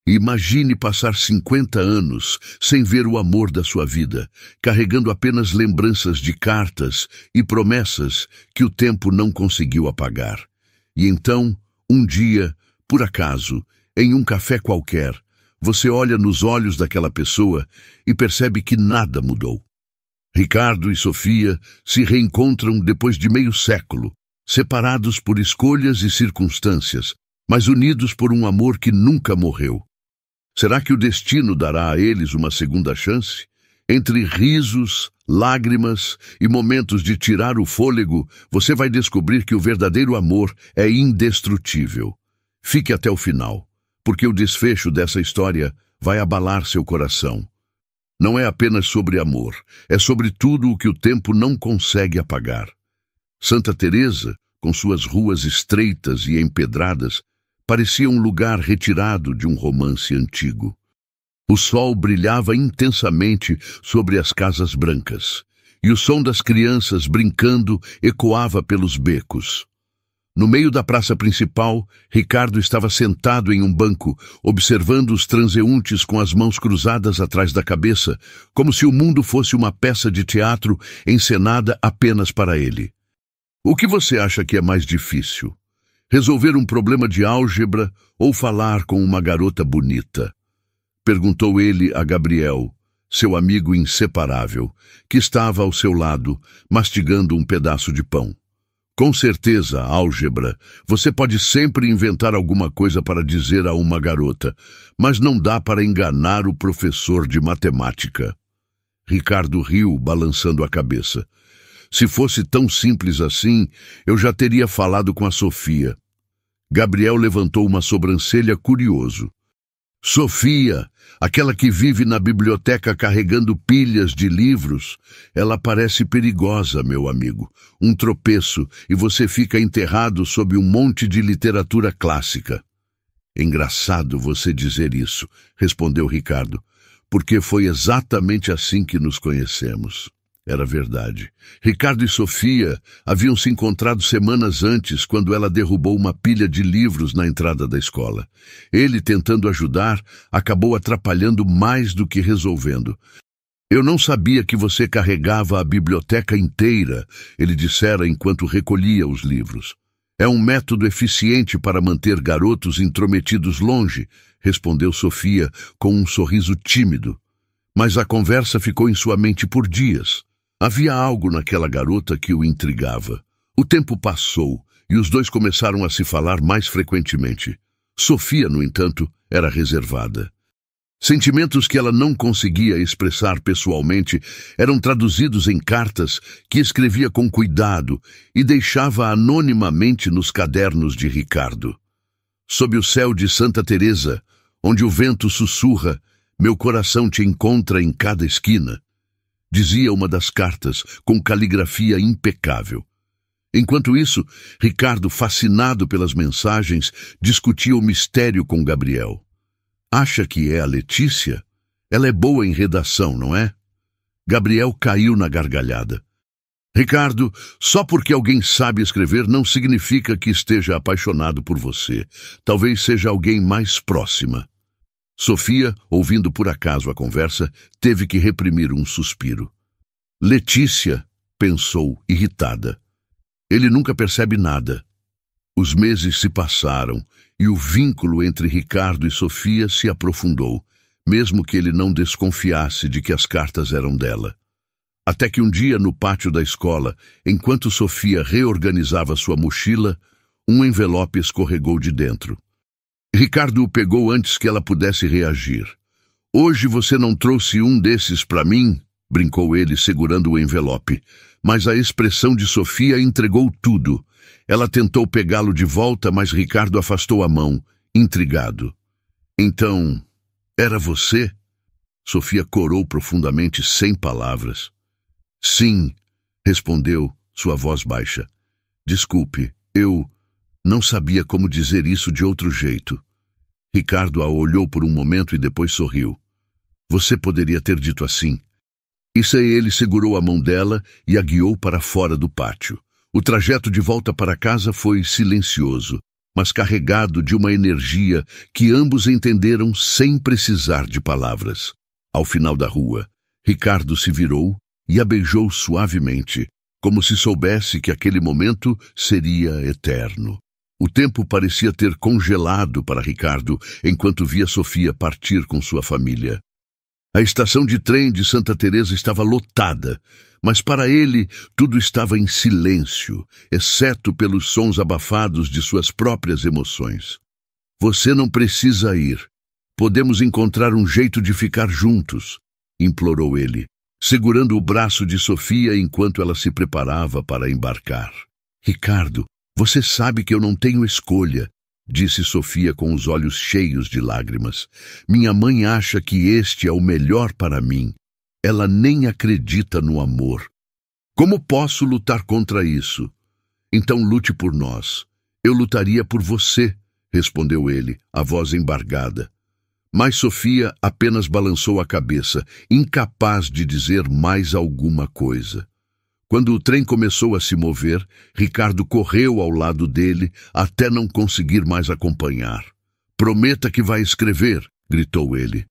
Imagine passar 50 anos sem ver o amor da sua vida, carregando apenas lembranças de cartas e promessas que o tempo não conseguiu apagar. E então, um dia, por acaso, em um café qualquer, você olha nos olhos daquela pessoa e percebe que nada mudou. Ricardo e Sofia se reencontram depois de meio século, separados por escolhas e circunstâncias, mas unidos por um amor que nunca morreu. Será que o destino dará a eles uma segunda chance? Entre risos, lágrimas e momentos de tirar o fôlego, você vai descobrir que o verdadeiro amor é indestrutível. Fique até o final, porque o desfecho dessa história vai abalar seu coração. Não é apenas sobre amor, é sobre tudo o que o tempo não consegue apagar. Santa Teresa, com suas ruas estreitas e empedradas, parecia um lugar retirado de um romance antigo. O sol brilhava intensamente sobre as casas brancas, e o som das crianças brincando ecoava pelos becos. No meio da praça principal, Ricardo estava sentado em um banco, observando os transeuntes com as mãos cruzadas atrás da cabeça, como se o mundo fosse uma peça de teatro encenada apenas para ele. O que você acha que é mais difícil? Resolver um problema de álgebra ou falar com uma garota bonita? Perguntou ele a Gabriel, seu amigo inseparável, que estava ao seu lado, mastigando um pedaço de pão. Com certeza, álgebra. Você pode sempre inventar alguma coisa para dizer a uma garota, mas não dá para enganar o professor de matemática. Ricardo riu, balançando a cabeça. Se fosse tão simples assim, eu já teria falado com a Sofia. Gabriel levantou uma sobrancelha curioso. Sofia, aquela que vive na biblioteca carregando pilhas de livros, ela parece perigosa, meu amigo. Um tropeço e você fica enterrado sob um monte de literatura clássica. Engraçado você dizer isso, respondeu Ricardo, porque foi exatamente assim que nos conhecemos. Era verdade. Ricardo e Sofia haviam se encontrado semanas antes, quando ela derrubou uma pilha de livros na entrada da escola. Ele, tentando ajudar, acabou atrapalhando mais do que resolvendo. Eu não sabia que você carregava a biblioteca inteira, ele dissera enquanto recolhia os livros. É um método eficiente para manter garotos intrometidos longe, respondeu Sofia com um sorriso tímido. Mas a conversa ficou em sua mente por dias. Havia algo naquela garota que o intrigava. O tempo passou e os dois começaram a se falar mais frequentemente. Sofia, no entanto, era reservada. Sentimentos que ela não conseguia expressar pessoalmente eram traduzidos em cartas que escrevia com cuidado e deixava anonimamente nos cadernos de Ricardo. Sob o céu de Santa Teresa, onde o vento sussurra, meu coração te encontra em cada esquina, dizia uma das cartas, com caligrafia impecável. Enquanto isso, Ricardo, fascinado pelas mensagens, discutia o mistério com Gabriel. Acha que é a Letícia? Ela é boa em redação, não é? Gabriel caiu na gargalhada. Ricardo, só porque alguém sabe escrever não significa que esteja apaixonado por você. Talvez seja alguém mais próxima. Sofia, ouvindo por acaso a conversa, teve que reprimir um suspiro. Letícia, pensou, irritada. Ele nunca percebe nada. Os meses se passaram e o vínculo entre Ricardo e Sofia se aprofundou, mesmo que ele não desconfiasse de que as cartas eram dela. Até que um dia, no pátio da escola, enquanto Sofia reorganizava sua mochila, um envelope escorregou de dentro. Ricardo o pegou antes que ela pudesse reagir. Hoje você não trouxe um desses para mim? Brincou ele, segurando o envelope. Mas a expressão de Sofia entregou tudo. Ela tentou pegá-lo de volta, mas Ricardo afastou a mão, intrigado. Então, era você? Sofia corou profundamente, sem palavras. Sim, respondeu, sua voz baixa. Desculpe, eu não sabia como dizer isso de outro jeito. Ricardo a olhou por um momento e depois sorriu. Você poderia ter dito assim. Isso aí, ele segurou a mão dela e a guiou para fora do pátio. O trajeto de volta para casa foi silencioso. mas carregado de uma energia que ambos entenderam sem precisar de palavras. Ao final da rua, Ricardo se virou e a beijou suavemente, como se soubesse que aquele momento seria eterno. O tempo parecia ter congelado para Ricardo enquanto via Sofia partir com sua família. A estação de trem de Santa Teresa estava lotada, mas para ele tudo estava em silêncio, exceto pelos sons abafados de suas próprias emoções. Você não precisa ir. Podemos encontrar um jeito de ficar juntos, implorou ele, segurando o braço de Sofia enquanto ela se preparava para embarcar. Ricardo, você sabe que eu não tenho escolha, disse Sofia com os olhos cheios de lágrimas. Minha mãe acha que este é o melhor para mim. Ela nem acredita no amor. Como posso lutar contra isso? Então lute por nós. Eu lutaria por você, respondeu ele, a voz embargada. Mas Sofia apenas balançou a cabeça, incapaz de dizer mais alguma coisa. Quando o trem começou a se mover, Ricardo correu ao lado dele até não conseguir mais acompanhar. Prometa que vai escrever, gritou ele.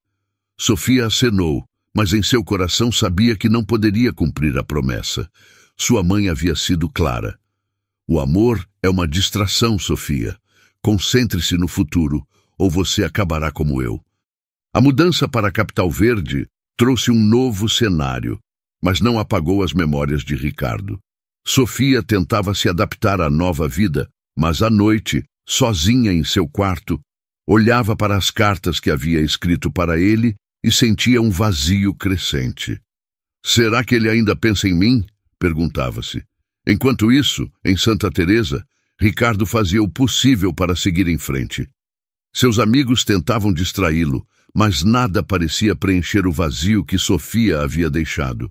Sofia acenou, mas em seu coração sabia que não poderia cumprir a promessa. Sua mãe havia sido clara. O amor é uma distração, Sofia. Concentre-se no futuro, ou você acabará como eu. A mudança para a Capital Verde trouxe um novo cenário, mas não apagou as memórias de Ricardo. Sofia tentava se adaptar à nova vida, mas à noite, sozinha em seu quarto, olhava para as cartas que havia escrito para ele e sentia um vazio crescente. Será que ele ainda pensa em mim? Perguntava-se. Enquanto isso, em Santa Teresa, Ricardo fazia o possível para seguir em frente. Seus amigos tentavam distraí-lo, mas nada parecia preencher o vazio que Sofia havia deixado.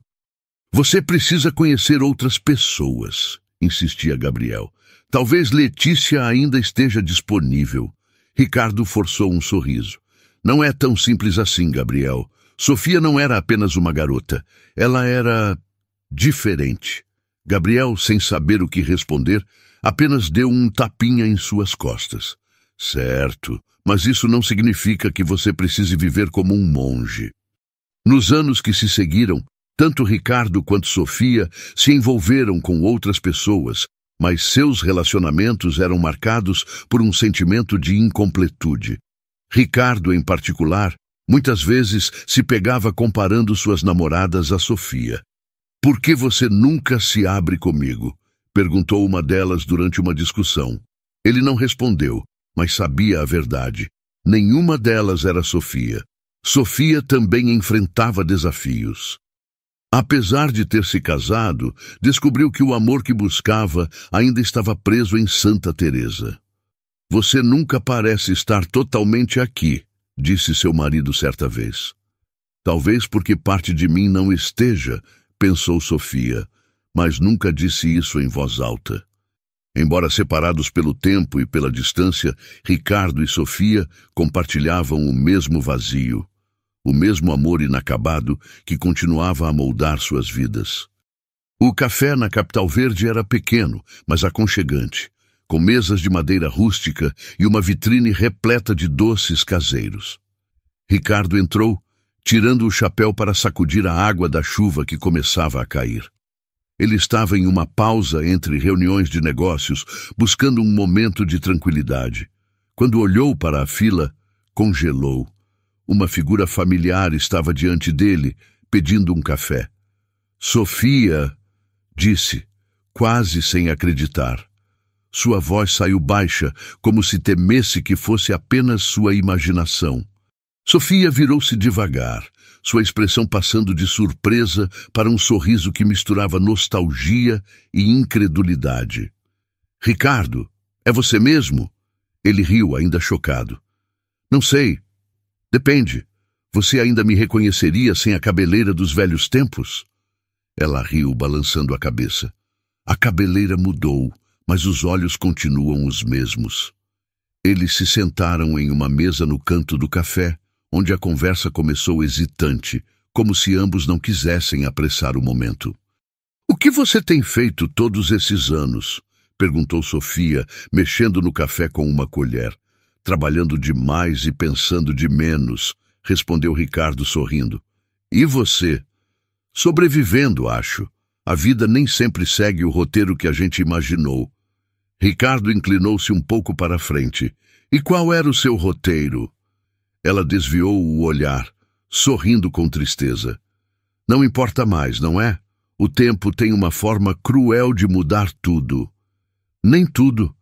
Você precisa conhecer outras pessoas, insistia Gabriel. Talvez Letícia ainda esteja disponível. Ricardo forçou um sorriso. Não é tão simples assim, Gabriel. Sofia não era apenas uma garota. Ela era diferente. Gabriel, sem saber o que responder, apenas deu um tapinha em suas costas. Certo, mas isso não significa que você precise viver como um monge. Nos anos que se seguiram, tanto Ricardo quanto Sofia se envolveram com outras pessoas, mas seus relacionamentos eram marcados por um sentimento de incompletude. Ricardo, em particular, muitas vezes se pegava comparando suas namoradas a Sofia. Por que você nunca se abre comigo? Perguntou uma delas durante uma discussão. Ele não respondeu, mas sabia a verdade. Nenhuma delas era Sofia. Sofia também enfrentava desafios. Apesar de ter se casado, descobriu que o amor que buscava ainda estava preso em Santa Teresa. Você nunca parece estar totalmente aqui, disse seu marido certa vez. Talvez porque parte de mim não esteja, pensou Sofia, mas nunca disse isso em voz alta. Embora separados pelo tempo e pela distância, Ricardo e Sofia compartilhavam o mesmo vazio. O mesmo amor inacabado que continuava a moldar suas vidas. O café na Capital Verde era pequeno, mas aconchegante, com mesas de madeira rústica e uma vitrine repleta de doces caseiros. Ricardo entrou, tirando o chapéu para sacudir a água da chuva que começava a cair. Ele estava em uma pausa entre reuniões de negócios, buscando um momento de tranquilidade. Quando olhou para a fila, congelou. Uma figura familiar estava diante dele, pedindo um café. Sofia, disse, quase sem acreditar. Sua voz saiu baixa, como se temesse que fosse apenas sua imaginação. Sofia virou-se devagar, sua expressão passando de surpresa para um sorriso que misturava nostalgia e incredulidade. Ricardo, é você mesmo? Ele riu, ainda chocado. Não sei. Depende. Você ainda me reconheceria sem a cabeleira dos velhos tempos? Ela riu, balançando a cabeça. A cabeleira mudou, mas os olhos continuam os mesmos. Eles se sentaram em uma mesa no canto do café, onde a conversa começou hesitante, como se ambos não quisessem apressar o momento. O que você tem feito todos esses anos? Perguntou Sofia, mexendo no café com uma colher. Trabalhando demais e pensando de menos, respondeu Ricardo sorrindo. E você? Sobrevivendo, acho. A vida nem sempre segue o roteiro que a gente imaginou. Ricardo inclinou-se um pouco para a frente. E qual era o seu roteiro? Ela desviou o olhar, sorrindo com tristeza. Não importa mais, não é? O tempo tem uma forma cruel de mudar tudo. Nem tudo,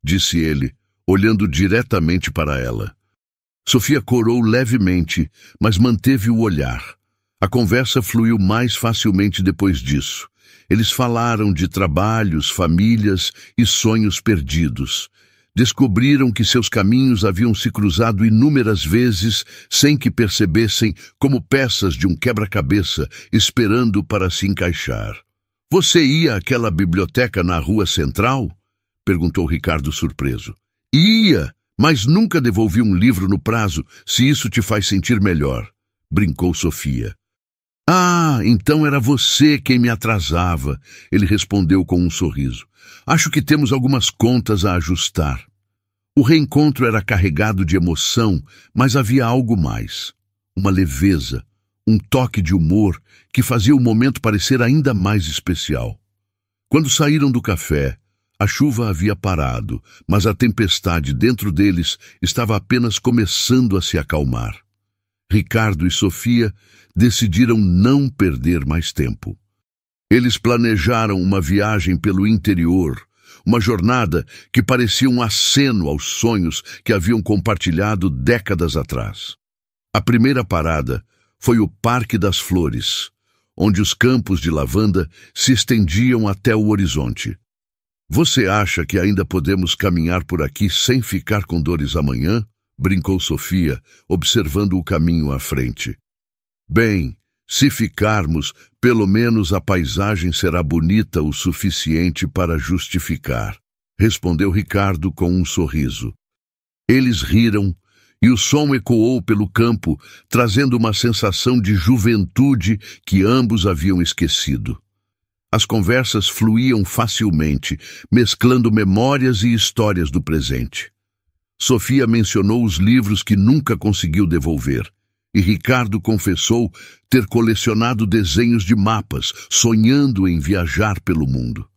disse ele, olhando diretamente para ela. Sofia corou levemente, mas manteve o olhar. A conversa fluiu mais facilmente depois disso. Eles falaram de trabalhos, famílias e sonhos perdidos. Descobriram que seus caminhos haviam se cruzado inúmeras vezes sem que percebessem, como peças de um quebra-cabeça esperando para se encaixar. Você ia àquela biblioteca na Rua Central? Perguntou Ricardo surpreso. Ia, mas nunca devolvi um livro no prazo, se isso te faz sentir melhor, brincou Sofia. Ah, então era você quem me atrasava, ele respondeu com um sorriso. Acho que temos algumas contas a ajustar. O reencontro era carregado de emoção, mas havia algo mais. Uma leveza, um toque de humor que fazia o momento parecer ainda mais especial. Quando saíram do café, a chuva havia parado, mas a tempestade dentro deles estava apenas começando a se acalmar. Ricardo e Sofia decidiram não perder mais tempo. Eles planejaram uma viagem pelo interior, uma jornada que parecia um aceno aos sonhos que haviam compartilhado décadas atrás. A primeira parada foi o Parque das Flores, onde os campos de lavanda se estendiam até o horizonte. Você acha que ainda podemos caminhar por aqui sem ficar com dores amanhã? Brincou Sofia, observando o caminho à frente. Bem, se ficarmos, pelo menos a paisagem será bonita o suficiente para justificar, respondeu Ricardo com um sorriso. Eles riram e o som ecoou pelo campo, trazendo uma sensação de juventude que ambos haviam esquecido. As conversas fluíam facilmente, mesclando memórias e histórias do presente. Sofia mencionou os livros que nunca conseguiu devolver, e Ricardo confessou ter colecionado desenhos de mapas, sonhando em viajar pelo mundo.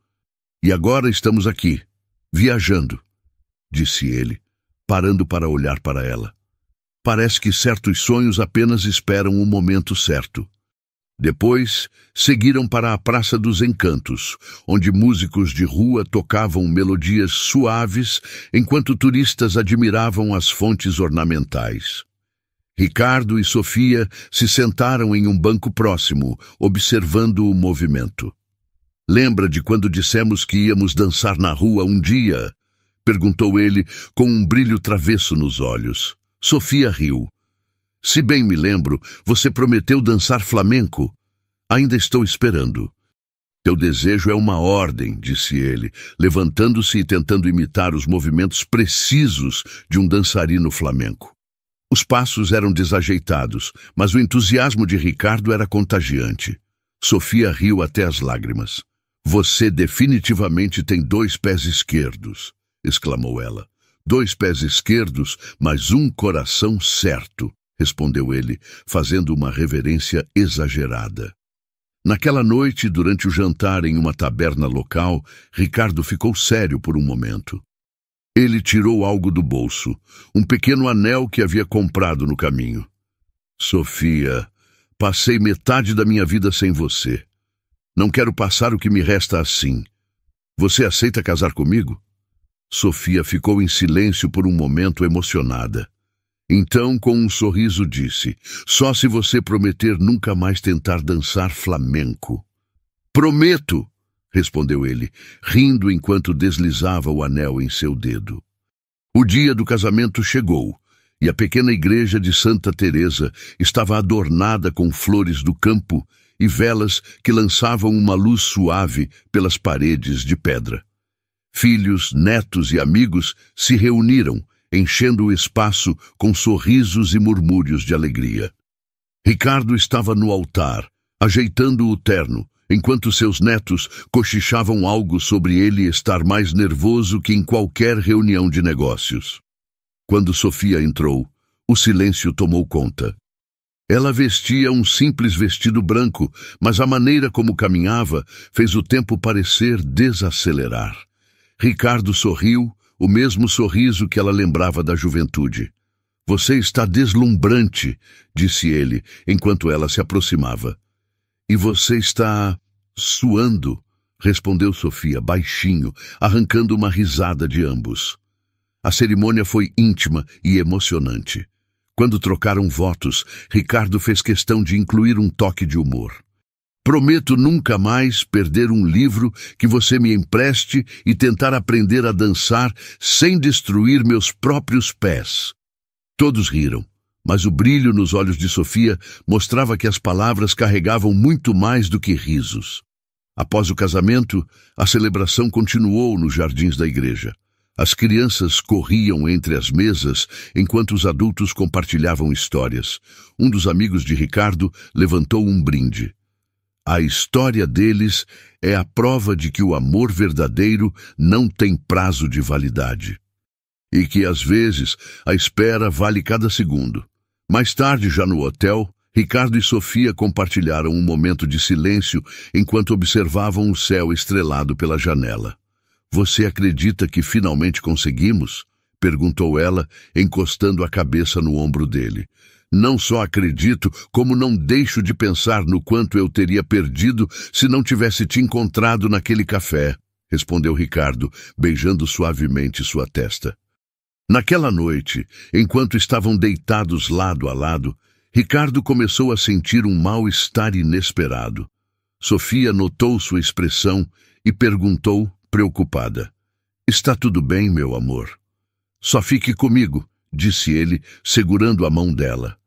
E agora estamos aqui, viajando, disse ele, parando para olhar para ela. Parece que certos sonhos apenas esperam o momento certo. Depois, seguiram para a Praça dos Encantos, onde músicos de rua tocavam melodias suaves, enquanto turistas admiravam as fontes ornamentais. Ricardo e Sofia se sentaram em um banco próximo, observando o movimento. Lembra de quando dissemos que íamos dançar na rua um dia? Perguntou ele, com um brilho travesso nos olhos. Sofia riu. Se bem me lembro, você prometeu dançar flamenco. Ainda estou esperando. Teu desejo é uma ordem, disse ele, levantando-se e tentando imitar os movimentos precisos de um dançarino flamenco. Os passos eram desajeitados, mas o entusiasmo de Ricardo era contagiante. Sofia riu até as lágrimas. Você definitivamente tem 2 pés esquerdos, exclamou ela. 2 pés esquerdos, mas um coração certo, respondeu ele, fazendo uma reverência exagerada. Naquela noite, durante o jantar em uma taberna local, Ricardo ficou sério por um momento. Ele tirou algo do bolso, um pequeno anel que havia comprado no caminho. Sofia, passei metade da minha vida sem você. Não quero passar o que me resta assim. Você aceita casar comigo? Sofia ficou em silêncio por um momento, emocionada. Então, com um sorriso, disse, só se você prometer nunca mais tentar dançar flamenco. Prometo! Respondeu ele, rindo enquanto deslizava o anel em seu dedo. O dia do casamento chegou, e a pequena igreja de Santa Teresa estava adornada com flores do campo e velas que lançavam uma luz suave pelas paredes de pedra. Filhos, netos e amigos se reuniram, enchendo o espaço com sorrisos e murmúrios de alegria. Ricardo estava no altar, ajeitando o terno, enquanto seus netos cochichavam algo sobre ele estar mais nervoso que em qualquer reunião de negócios. Quando Sofia entrou, o silêncio tomou conta. Ela vestia um simples vestido branco, mas a maneira como caminhava fez o tempo parecer desacelerar. Ricardo sorriu, o mesmo sorriso que ela lembrava da juventude. "Você está deslumbrante", disse ele, enquanto ela se aproximava. "E você está suando", respondeu Sofia, baixinho, arrancando uma risada de ambos. A cerimônia foi íntima e emocionante. Quando trocaram votos, Ricardo fez questão de incluir um toque de humor. "Prometo nunca mais perder um livro que você me empreste e tentar aprender a dançar sem destruir meus próprios pés." Todos riram, mas o brilho nos olhos de Sofia mostrava que as palavras carregavam muito mais do que risos. Após o casamento, a celebração continuou nos jardins da igreja. As crianças corriam entre as mesas enquanto os adultos compartilhavam histórias. Um dos amigos de Ricardo levantou um brinde. A história deles é a prova de que o amor verdadeiro não tem prazo de validade. E que, às vezes, a espera vale cada segundo. Mais tarde, já no hotel, Ricardo e Sofia compartilharam um momento de silêncio enquanto observavam o céu estrelado pela janela. "Você acredita que finalmente conseguimos?" perguntou ela, encostando a cabeça no ombro dele. "Não só acredito, como não deixo de pensar no quanto eu teria perdido se não tivesse te encontrado naquele café", respondeu Ricardo, beijando suavemente sua testa. Naquela noite, enquanto estavam deitados lado a lado, Ricardo começou a sentir um mal-estar inesperado. Sofia notou sua expressão e perguntou, preocupada: "Está tudo bem, meu amor?" "Só fique comigo", disse ele, segurando a mão dela.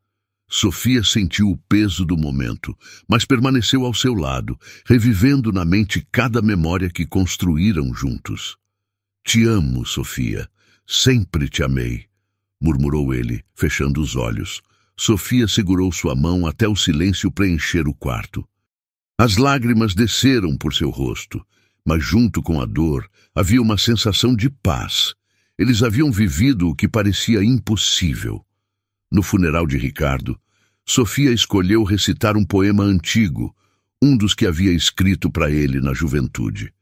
Sofia sentiu o peso do momento, mas permaneceu ao seu lado, revivendo na mente cada memória que construíram juntos. "Te amo, Sofia. Sempre te amei", murmurou ele, fechando os olhos. Sofia segurou sua mão até o silêncio preencher o quarto. As lágrimas desceram por seu rosto, mas junto com a dor havia uma sensação de paz. Eles haviam vivido o que parecia impossível. No funeral de Ricardo, Sofia escolheu recitar um poema antigo, um dos que havia escrito para ele na juventude.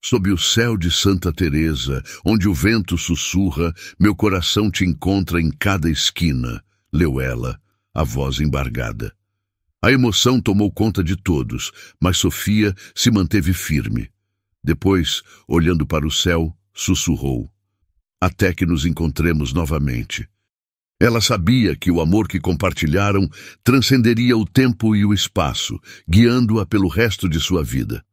"Sob o céu de Santa Teresa, onde o vento sussurra, meu coração te encontra em cada esquina", leu ela, a voz embargada. A emoção tomou conta de todos, mas Sofia se manteve firme. Depois, olhando para o céu, sussurrou: "Até que nos encontremos novamente." Ela sabia que o amor que compartilharam transcenderia o tempo e o espaço, guiando-a pelo resto de sua vida.